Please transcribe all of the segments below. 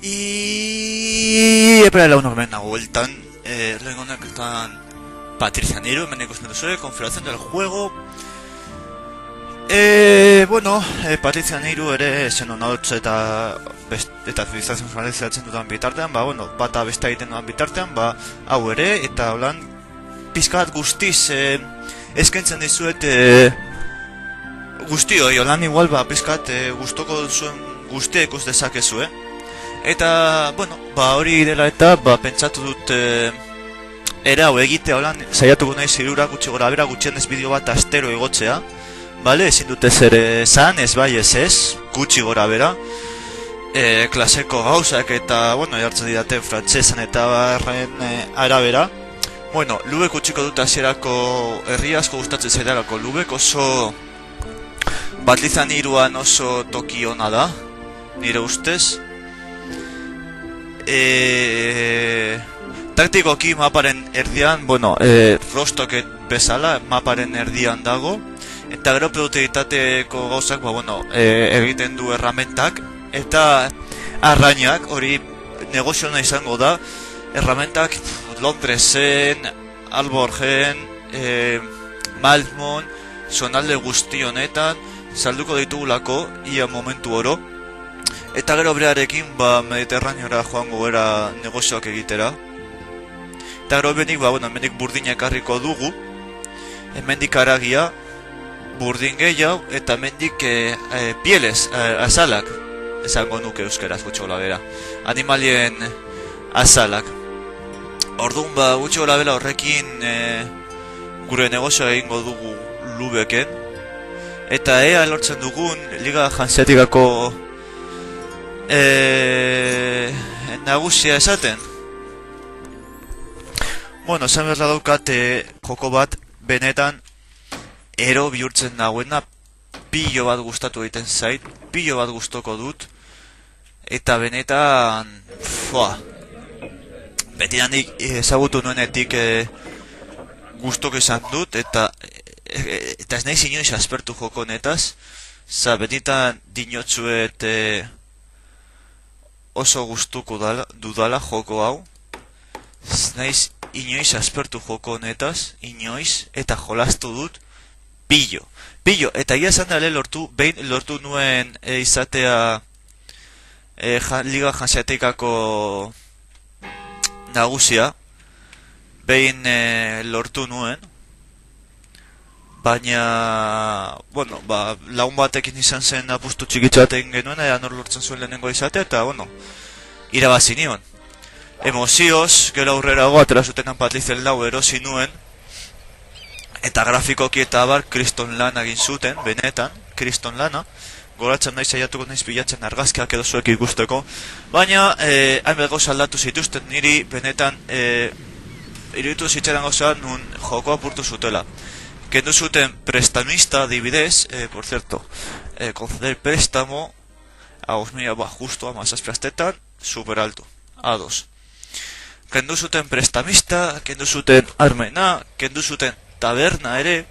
Y espera la uno nago vueltan. Lehengo honetan Patricia Nero, hemen ikusten duzue, configuración del juego. Bueno, Patricia Nero ere Xenonauts eta Civilization finalizatzen dudan bitartean, bueno, bata besta egiten dudan bitartean, hau ere, eta holan pizka bat guztiz eskaintzen dizuet guztioi, holan igual pizka bat gustoko duzuen guztia ikus dezakezue. Eta, bueno, hori dela eta pentsatu dut era hau egite holan saiatuko naiz hirurak gutxi gora bera gutxienez bideo bat astero igotzea. Bale, ezin dute zer esan, ez bai ez, gutxi gora bera. Klaseko gauzak eta, bueno, jartzen didate frantsesan eta barren arabera. Bueno, Lubek utziko dut hasierako herri asko gustatzen zaidalako. Lubek oso Batlizan Niruan oso toki ona da, nire ustez. Taktikoki maparen erdian, bueno, Rostoket bezala maparen erdian dago. Eta gero produktibitateko gauzak, bueno, egiten du erramentak. Eta arrainak, hori negoziona izango da. Erramentak Londresen, Alborgen, Malmon, zonalde guzti honetan salduko ditugulako, ia momentu oro. Eta gero brearekin, Mediterraneora joango gara negozioak egitera. Eta gero benik, bueno, hemendik burdina ekarriko dugu. Hemendik aragia, burdin gehiago, eta hemendik pieles, azalak. Esango nuke euskaraz gutxola bera. Animalien azalak. Orduan, gutxola bera horrekin gure negozioa egingo dugu Lubeken. Eta ea lortzen dugun Liga Hanseatikako nagusia esaten. Bueno, esan behar daukat joko bat benetan ero bihurtzen nagoena, pilo bat gustatu egiten zait, pilo bat gustoko dut. Eta benetan betidanik ezagutu nuenetik gustoko izan dut, eta ez nahi inoiz aspertu joko honetaz. Betitan dinotzuet oso gustuko dudala joko hau. Ez naiz inoiz aspertu joko honetaz, inoiz, eta jolastu dut pillo, eta ia esan dale behin lortu nuen izatea Liga Hanseatikako nagusia, behin lortu nuen, baina, bueno, lagun batekin izan zen apustu txikitzu bat egin genuen, ea nor lortzen zuen lehenengo izatea, eta, bueno, irabazi nion. Emozioz, gero aurrerago, atera zutenan Patlizen lau erosi nuen, eta grafikoki eta kriston lana egin zuten, benetan, kriston lana. Goratzen nahi saiatuko naiz bilatzen argazkiak edo zuek ikusteko. Baina, hainbat gauza aldatu zituzten niri, benetan, iruditu zitzaidan gauza nun joko apurtu zutela. Kendu zuten prestamista adibidez, por cierto, conceder préstamo a 2.000, justo a mazazpiaztetan, super alto, A2. Kendu zuten prestamista, kendu zuten armena, kendu zuten taberna ere,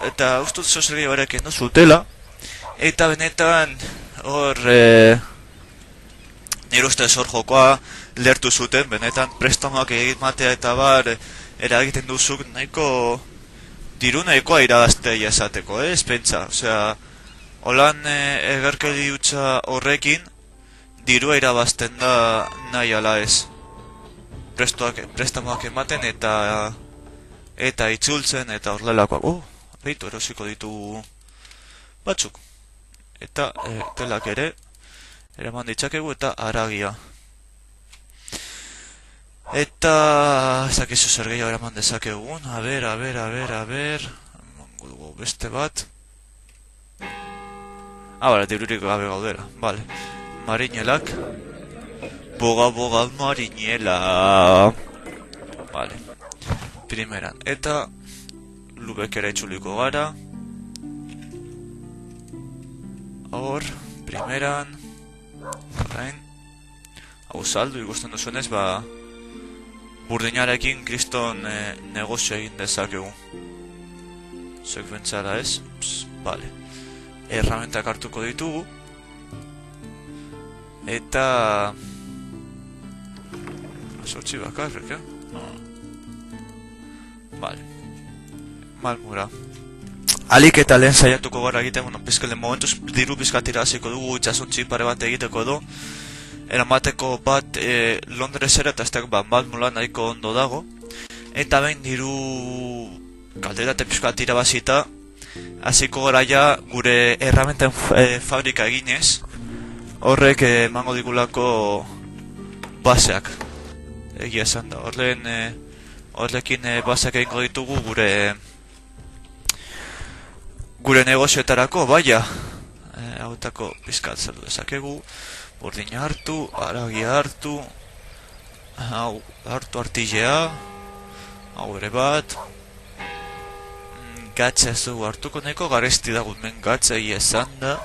eta ustut zozegia ere kendu zutela. Eta benetan hor nire ustez hor jokoa lertu zuten, benetan prestamoak egin matea eta eragiten duzuk nahiko diru nahikoa irabaztea esateko, ez pentsa. Osea, holan egerkeli utza horrekin dirua irabazten da nahi ala ez. Prestamoak ematen eta itzultzen eta horrelakoak. Beitu erosiko ditugu batzuk. Eta telak ere eraman ditzakegu eta aragia. Eta ezakizu zer gehiago eraman dezakegun. A ber dugu beste bat. Dirurik gabe gaudela. Vale. Marinelak. Boga marinela. Vale. Primeran. Eta Lubekera itzuliko gara. Hor, primeran, orain, hau saldu ikusten duzuenez, burdinarekin kriston negozio egin dezakegu. Zuek bentsara ez, bale. Erramentak hartuko ditugu. Eta... Sortzi bakarrik, Vale. Malmura. Alik eta lehen saiatuko gara egiten, bueno, pizkelen momentuz diru pizkatira hasiko dugu itxasontzi pare bat egiteko edo. Eramateko bat Londresera eta ez Malmura nahiko ondo dago. Eta behin diru kalderate pizkatira bazita, hasiko gara ja gure erramenten fabrika eginez. Horrek emango digulako baseak. Egia esan da, horrekin baseak egingo ditugu gure negozioetarako, baina hautako pizkat zer dezakegu, burdina hartu, aragia hartu, hau hartu artillea, hau ere bat, gatza ez dugu hartuko, nahiko garesti dagut men gatza egia esan da,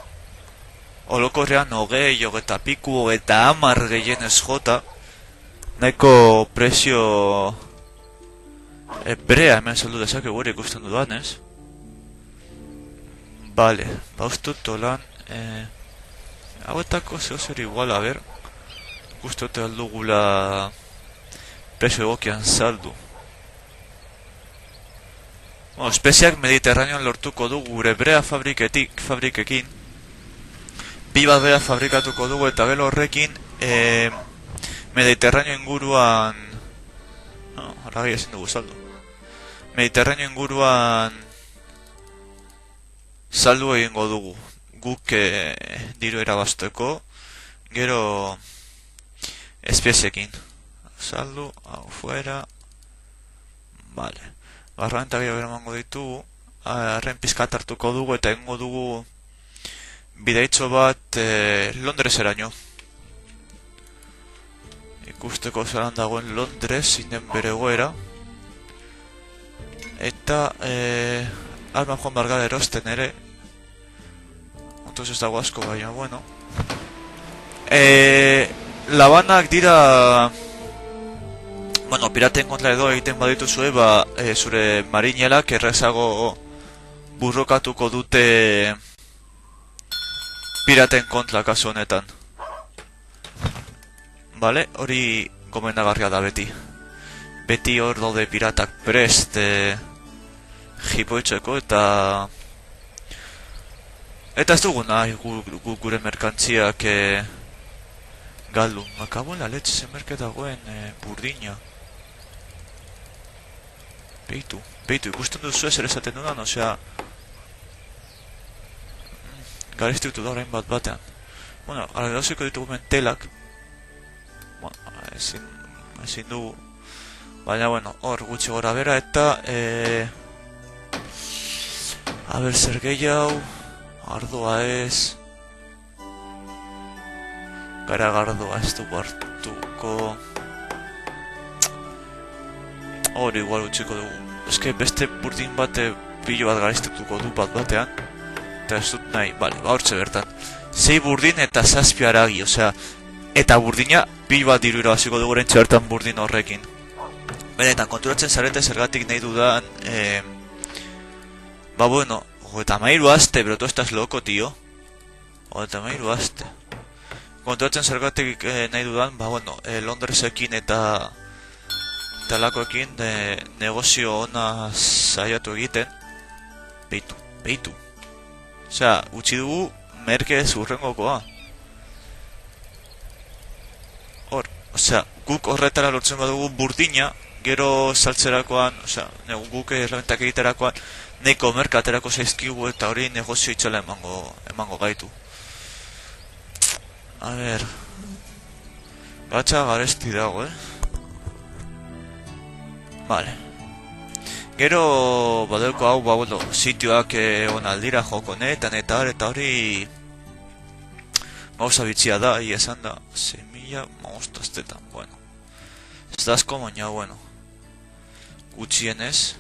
olokorrean hogei, hogeta piku, hogeta hamar gehienez jota, nahiko prezio brea hemen saldu dezakegu hori ikusten dudan, ez? Vale, baustut lan hauetako zer igual, a ber ikustote aldugula prezio egokian saldu. Bueno, espeziak Mediterranean lortuko dugu gure brea fabrikekin. Bi bat brea fabrikatuko dugu eta gero horrekin Mediterraneo inguruan haragi ezin dugu saldu. Mediterraneo inguruan saldu egingo dugu guk diru erabasteko, gero espeziekin saldu, hau fuera. Vale, garranta gehiago eramango ditugu, arren pizkat hartuko dugu eta egingo dugu bidaitxo bat Londreseraino. Ikusteko zelan dagoen Londres inden bere goera. Eta alma joan bargara erosten ere. Ontuz ez dago asko, baina bueno. Labanak dira... Bueno, piraten kontra edo egiten badituzue, zure marinelak errezago burrokatuko dute piraten kontra kasu honetan. Vale, hori gomendagarria da beti. Beti hor daude piratak prest jipoitzeko eta ez dugu nahi gure merkantziak galdu. Makabo la leche zen merke dagoen burdina. Beitu, ikusten duzu ez ere esaten dudan, osea gareztiutu da orain bat batean. Bueno, arredauziko ditugu mentelak. Bueno, ezin dugu. Baina, bueno, hor gutxi gora bera eta a ber, zer gehiago ardoa ez garagardoa ez dugu hartuko. Hori igual gutxiko dugu. Eske beste burdin bate pilo bat gareztetuko du bat batean. Eta ez dut nahi, bale, hortxe bertan 6 burdin eta 7 aragi, osea, eta burdina pilo bat diru irabaziko dugu rentxe bertan burdin horrekin. Benetan, konturatzen zarete zergatik nahi dudan bueno, 33 aste, pero tú estás loco, tío. 33 aste. Konturatzen zergatik nahi dudan, bueno, Londresekin eta talakoekin negozio ona saiatu egiten. Beitu. Osea, utzi dugu merkez urrengokoa. Hor, osea, guk horretara lortzen badugu burdina, gero saltzerakoan, osea, guk erramentak egiterakoan, neko merkaterako zaizkigu eta hori negozio itxala emango gaitu. A ber, gatsa garesti dago, Vale. Gero, badeuko hau, bueno, sitioak onaldira joko honetan eta hori gauza bitxia da, esan da, semilla maustaztetan, bueno. Ez da asko, baina, bueno, gutxienez.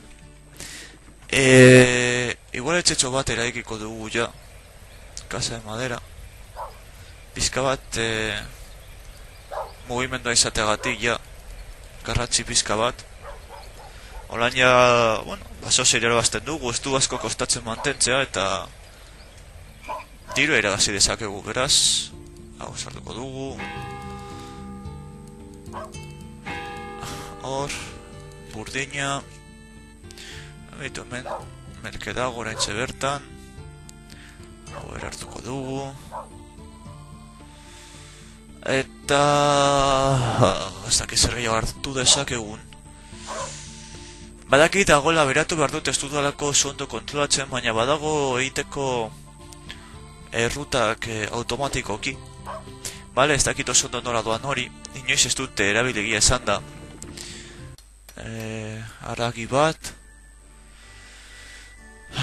Igual etxetxo bat eraikiko dugu ja, casa de madera. Pizka bat mugimendua izateagatik ja, garratzi pizka bat. Olain ja, bueno, baso seriara bazten dugu, ez du asko kostatzen mantentzea eta diru eragazi dezakegu, beraz, hau sartuko dugu. Hor, burdina. Baitu hemen, merke dago oraintxe bertan. Hau erartuko dugu. Eta... ez dakit zer gehiago hartu dezakegun. Badakit dagoela beratu behar dut ez dudalako oso ondo kontrolatzen, baina badago egiteko errutak automatikoki. Bale, ez dakit oso ondo nola doan hori, inoiz ez dute erabiligia esan da. Aragi bat.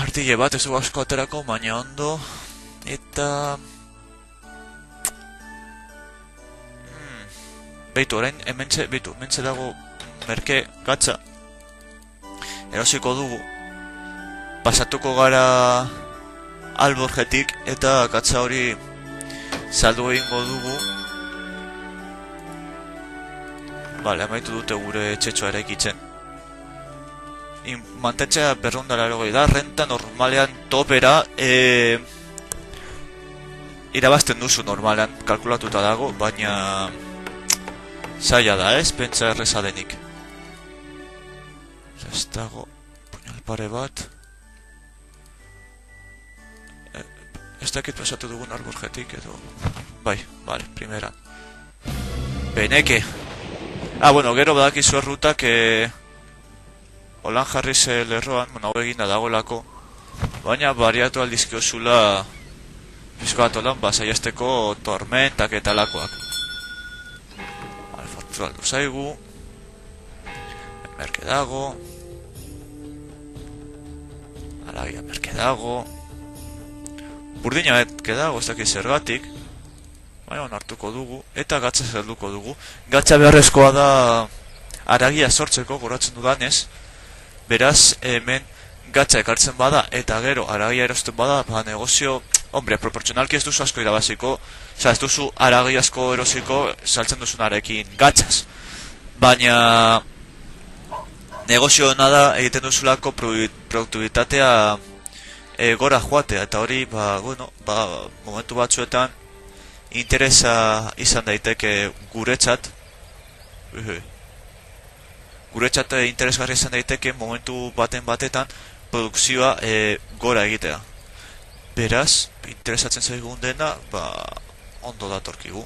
Artile bat ez du asko aterako, baina ondo. Eta... Beitu, orain, hementxe dago merke gatza. Erosiko dugu. Pasatuko gara alborgetik eta gatza hori saldu egingo dugu. Bale, amaitu dute gure txetxoa eraikitzen. Mantentzea berrondara erogei da, renta normalean topera irabazten duzu normalean, kalkulatuta dago, baina zaila da ez, pentsa erreza denik. Ez dago, puñal pare bat. Ez dakit pasatu dugun alborgetik edo... Bai, bale, primeran. Beneke. Bueno, gero badakizu errutak holan jarri ze lerroan, hau eginda dagoelako. Baina bariatu aldizkiozula pizko bat holan, saiesteko tormentak eta lakoak. Fortzu aldu zaigu. Merke dago. Aragia merke dago. Burdina merke dago, ez dakit zergatik. Baina hartuko dugu, eta gatza zelduko dugu. Gatza beharrezkoa da aragia sortzeko, goratzen dudanez. Beraz, hemen gatza ekartzen bada, eta gero aragia erosten bada, negozio, hombre, proportzionalki ez duzu asko irabaziko, ez duzu aragia asko erosiko saltzen duzunarekin gatzaz. Baina... negozio hona da egiten duzulako produktibitatea gora joatea, eta hori, momentu batzuetan interesa izan daiteke guretzat. Guretzat interesgarri izan daiteke momentu batetan produkzioa gora egitea. Beraz, interesatzen zaigun dena, ondo datorkigu.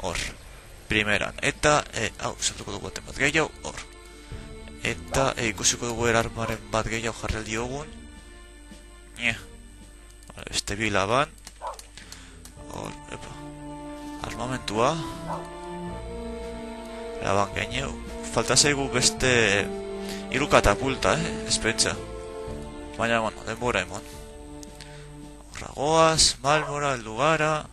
Hor, primeran. Eta, saltuko dugu baten bat gehiago, hor. Eta ikusiko dugu erarmaren bat gehiago jarrel diogun. Beste bilaban. Hor, armamentua. Laban gaineu. Falta zaigu beste 3 katapulta, ez pentsa. Baina, denbora emon. Horra goaz, Malmora, heldu gara.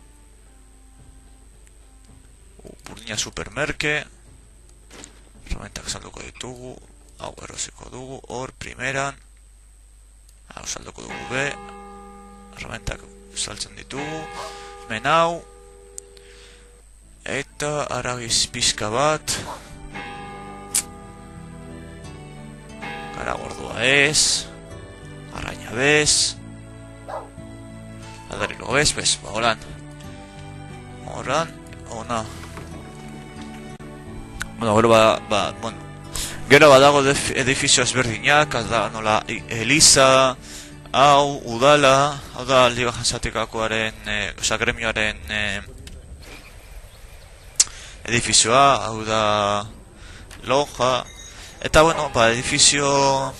Burdina supermerke. Herramentak salduko ditugu. Hau erosiko dugu, hor, primeran. Hau salduko dugu be. Herramentak saltzen ditugu. Men hau. Eta aragiz pizka bat. Gara gordua ez. Arraina bez. Adarilo bez, horan. Horan, ona. Gero badago edifizio ezberdinak, nola Eliza, hau, udala, hau da Liga Jansatikakoaren, gremioaren edifizioa, hau da Loja, eta edifizio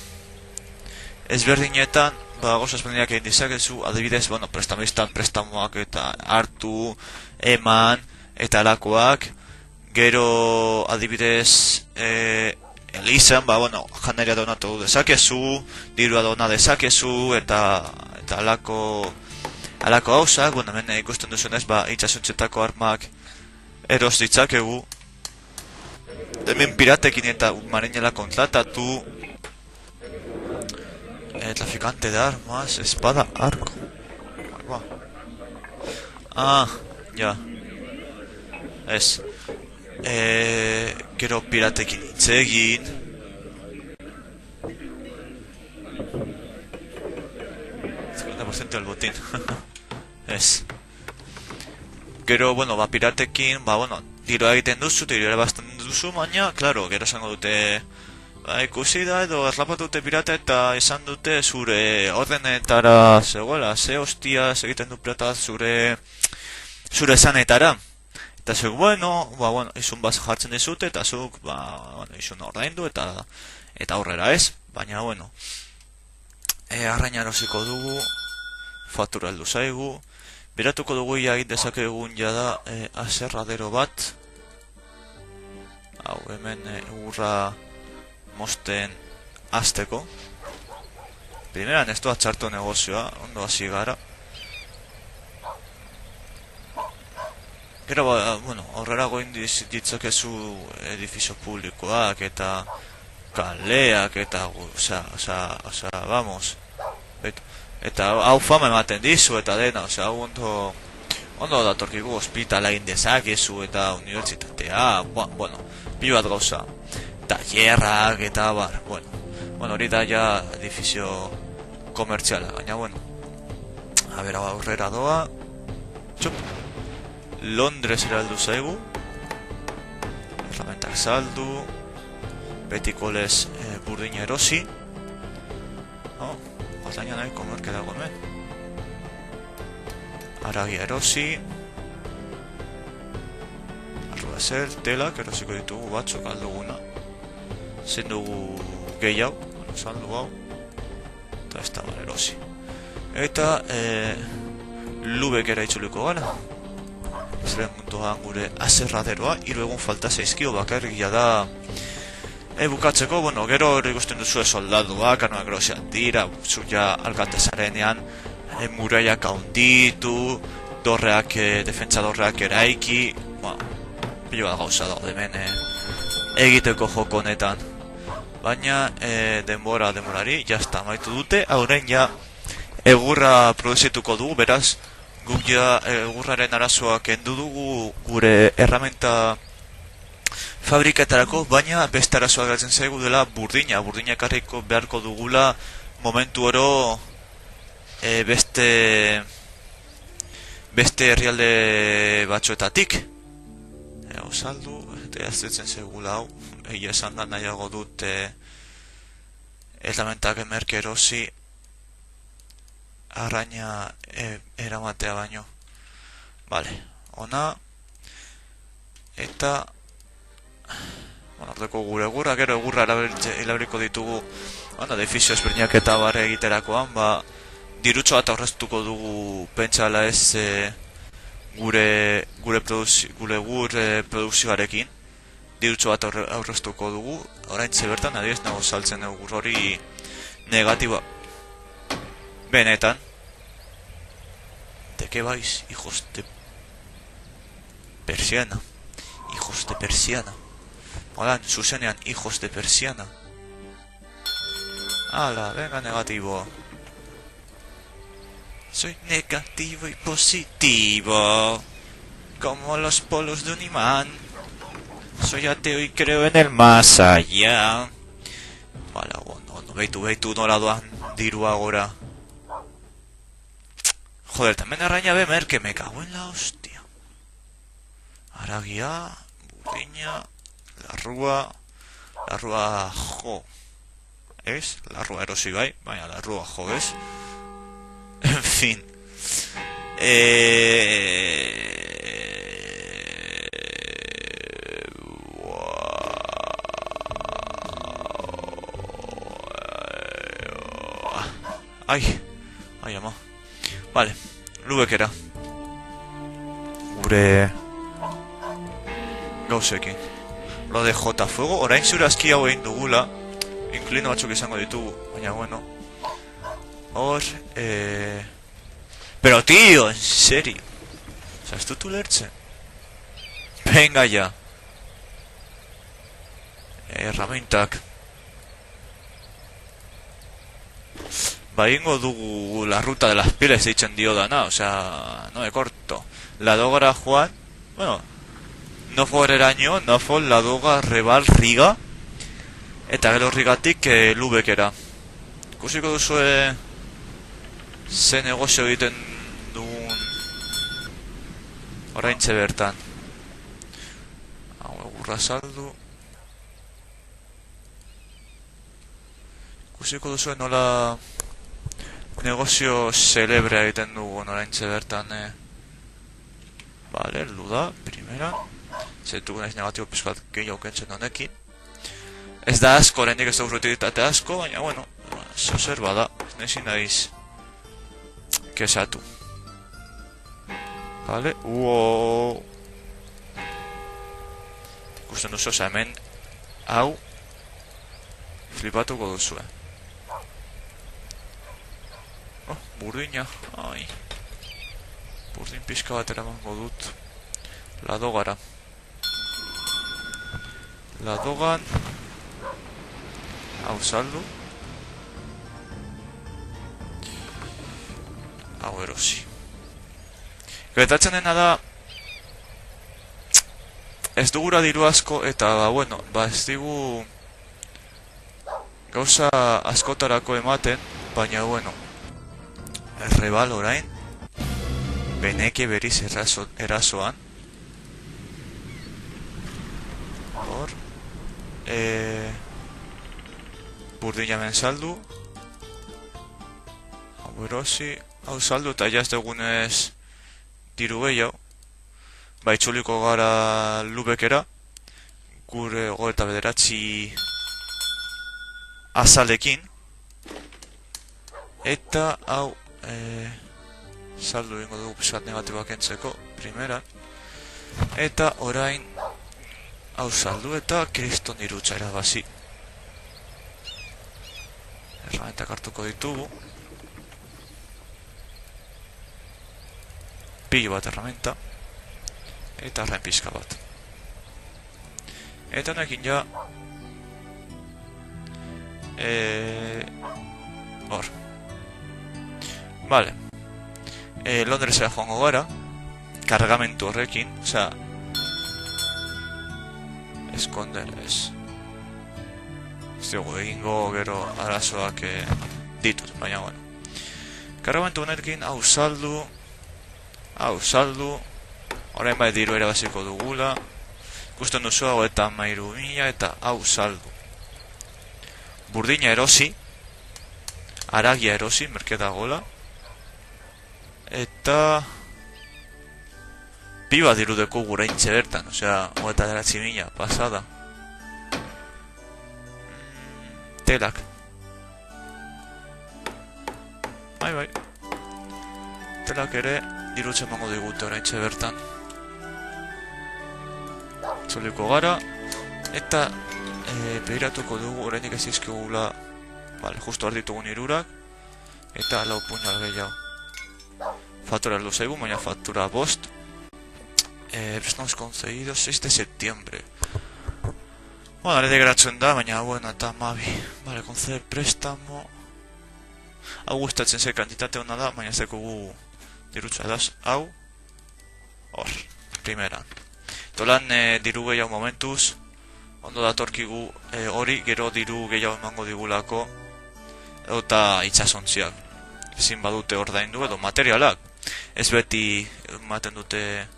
ezberdinetan, gauza ezberdinak egin dizakezu, adibidez, prestamistan prestamoak eta hartu, eman, eta alakoak. Gero, adibidez, Elizan, janaria donatu dezakezu, dirua dona dezakezu, eta alako gauzak, hemen ikusten duzunez, itxasuntzetako armak eros ditzakegu. Hemen piratekin eta marinela kontratatu. Traficante de armas, espada, arco. Ja. Ez. Gero piratekin hitz egin. El 50% del botín. Ez. Gero, bueno, ba, piratekin, ba, bueno, diroa egiten duzu, diroa bastan duzu, baina, klaro, gero esango dute, ba, ikusi da, edo erlapatu dute pirata eta esan dute zure ordenetara zegoela, ze hostias egiten du pirata zure esanetara. Eta zuk, bueno, izun bat jartzen dizute, eta zuk, izun ordaindu, eta aurrera ez, baina, bueno, arraina erosiko dugu, faktura heldu zaigu, biratuko dugu ia dezakegun jada aserradero bat, hau, hemen urra mosten azteko, primeran ez du atxartu negozioa, ondo hasi gara. Gero, bueno, horrela goin ditzakezu edifizio publikoak eta kaleak eta, vamos, eta hau fama ematen dizu eta dena, hau ondo datorkigu hospitala egin dezakezu eta unibertsitatea, bueno, bi bat gauza, tallerrak eta bar, bueno, hori da ja edifizio komertziala, baina, bueno, a ber, aurrera doa, txup, Londres eraldu zaigu, herramentak saldu, betiko lez burdina erosi, baina nahiko merke dago hemen, aragia erosi, arrua zer, telak erosiko ditugu batzuk alduguna, zein dugu gehi hau, saldu hau, eta ez da bar erosi. Eta lubek era itzuliko gara, zeren munduan gure aserraderoa, 3 egun falta zaizkio bakarrik da bukatzeko, bueno, gero hori ikusten duzu soldaduak, anoak grosian dira, zuk ja alkatezarenean muraiak haunditu, dorreak, defentsa dorreak eraiki, pilo bat gauza da, hemen egiteko joko honetan. Baina denborari, jazta maitu dute, hauren ja egurra produzituko dugu, beraz, guk ja egurraren arazoak endu dugu gure erramenta fabriketarako, baina beste arazoak galtzen zaigu dela burdina ekarriko beharko dugula momentu oro beste herrialde batzuetatik. Hau saldu, eta jaztetzen zaigula hau, egia esan da nahiago dut erramentak emerke erosi arraina eramatea baino. Vale, ona eta ordeko gure egurra, gero egurra eraberiko ditugu edifizio ezberdinak eta barre egiterakoan, dirutxo bat aurreztuko dugu pentsala ez gure produzioarekin, dirutxo bat aurreztuko dugu, oraintxe bertan, adiez nago saltzen egur hori negatiba. Benetan, ¿de qué vais, hijos de persiana? Hijos de persiana. Hola, zuzenean, hijos de persiana. Hala, venga, negativo. Soy negativo y positivo, como los polos de un imán. Soy ateo y creo en el más allá. Hala, no, behitu nola doan dirua gora. Joder, también arraña bemer, que me cago en la hostia. Aragia, burdina, la rúa jo. ¿Es? La rúa erosi bai, baina la rúa jo, ¿es? En fin. Ay, ama. Vale, lubekera gure gauzekin. Lo de J fuego, orain zure aski hau egin dugula, inklino batzuk izango ditugu, baina bueno. Hor, pero tío, en serio. O sea, ez dut ulertzen. Venga ya. Herramientak. Ingo dugu la ruta de las pieles deitzen dio dana, o sea, no me corto. La dogra Juan, bueno, no foreraino, no for la doga rebal riga, eta gero rigatik lubekera. Ikusiko duzue ze negozio egiten dugun Oraintxe bertan. Hau egurra saldu. Ikusiko duzu nola negozio celebrea egiten dugun oraintxe bertan. Vale, heldu da, primera. Zeitugu naiz negatibo pizkat gehiago kentzen honekin. Ez da asko, oraindik ez da urrutitate asko, baina, bueno, zer bada, nezin naiz kesatu. Vale, uo. Ikusten duzu, oza, hemen, hau, flipatuko duzu, Oh, burdina, ai. Burdin pixka bat eramango dut. Ladogara. Ladogan. Hau saldu. Hau erosi. Gertatzen dena da, ez dugura diru asko eta, bueno, ez digu gauza askotarako ematen, baina, bueno, errebal orain, beneke beriz erasoan. Hor, burdina men saldu, hau erosi, hau saldu eta jaz dugunez diru gehiago. Baitzuliko gara lubekera, gure 29 azalekin. Eta hau saldu ingo dugu pizkat negatiboak entzeko, primera. Eta orain hau saldu eta kriston irutza erabazi. Erramentak hartuko ditugu. Pilo bat erramenta. Eta arrain pizka bat. Eta honekin ja hor. Vale. Londresera joango gara. Kargamentu horrekin. Osea, eskonder ez. Ez dugu egingo gero arazoak ditut, baina bueno. Kargamentu honekin hau saldu. Hau saldu. Orain bai diru erabaziko dugula. Ikusten duzu hau eta 13.000 eta hau saldu. Burdina erosi. Aragia erosi, merketa gola. Eta piba dirudeko guraintxe bertan, osea, 39.000 pasada. Telak. Bai. Telak ere dirutzen mango digute oraintxe bertan. Txoliko gara, eta behiratuko dugu orainik ez izkigula, vale, justo arditugun irurak, eta lau puñal gehiago. Faktura heldu zaigu, baina faktura bost. Prestamos concedidos 6 de septiembre. Bueno, arete geratzen da, baina bueno, eta mabi. Vale, conceder préstamo. Hau gustatzen ze kantitate hona da, baina ez dugu dirutza edaz. Hau, hor, primeran. Tolan diru gehiago momentuz, ondo datorkigu hori, gero diru gehiago emango digulako, eta itxasontziak. Ezin badute ordaindu edo materialak. Ez beti ematen dute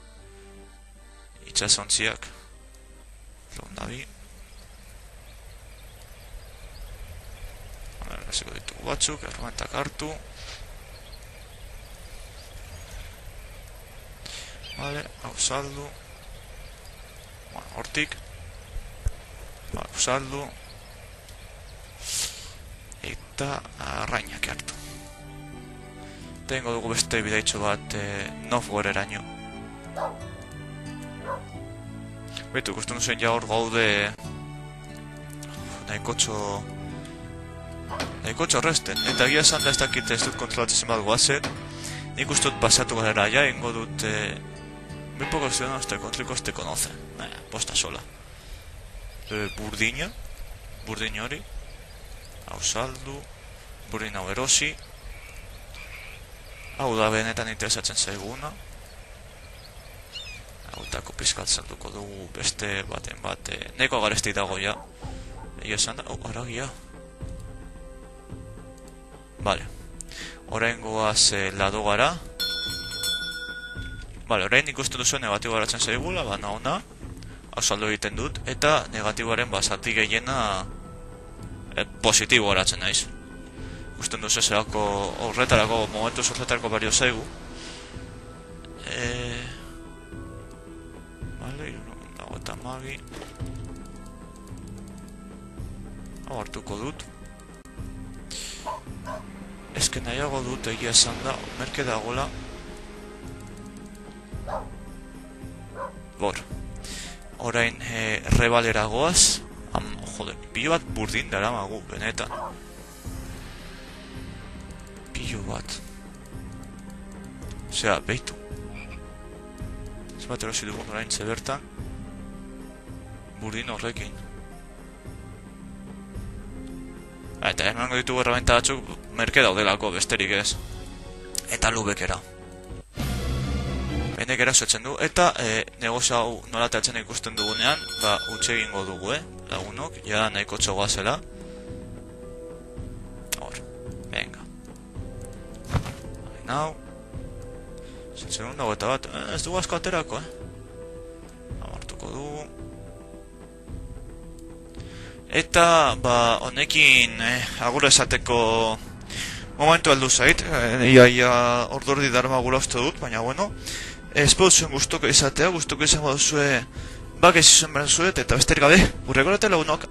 itxasontziak. Londabi. Hasiko ditugu batzuk, erromentak hartu. Vale, hau saldu. Hortik saldu eta arrainak hartu. Tengo dugu beste bidaitxo bat Novgoreraino. Betu, ikusten duzen ja hor gaude nahikotxo horresten. Eta gira esan da ez dakit ez dut kontrolatzen bat guazen. Nik uste dut pasatu gara ja, ingo dut muy pocos ciudadanos tecótricos te conocen. Posta sola. Burdina hori. Hau saldu. Burdina hau erosi. Hau da benetan interesatzen zaiguna. Hau tako pizkat salduko dugu beste baten bat. Neko garesti dago ja. Egia esan da, aragia. Vale. Orain goaz lado gara. Bale, orain ikusten duzu negatibo garatzen zaigula, bana ona, hau saldo egiten dut, eta negatiboaren zati gehiena positibo garatzen naiz. Ikusten duzu zerako horretarako, momentu horretarako bario zaigu. Bale, dago eta magi. Hau hartuko dut. Ezken nahiago dut egia esan da, merke dagoela. Bor. Orain rebalera goaz. Jode, pilo bat burdin dara magu, benetan. Pilo bat. Osea, behitu. Ez bat erosi dugun orain zebertan. Burdin horrekin. Eta emango ditugu errabenta batzuk merke daudelako, besterik ez. Eta lubekera. Benek erasoetzen du, eta negozio hau nolatatzen ikusten dugunean, utxe egingo dugu, lagunok, ja nahiko txogoa zela. Hor, venga. Hain hau. Zentzen dago eta bat, ez dugu asko aterako, Amartuko dugu. Eta, honekin agur esateko momentu heldu zait, ia ordordi darma gula uste dut, baina bueno, espero zuen guztoko izatea, guztoko izango duzue bakez izan behar zuet, eta besterik gabe, gurreko lagunok.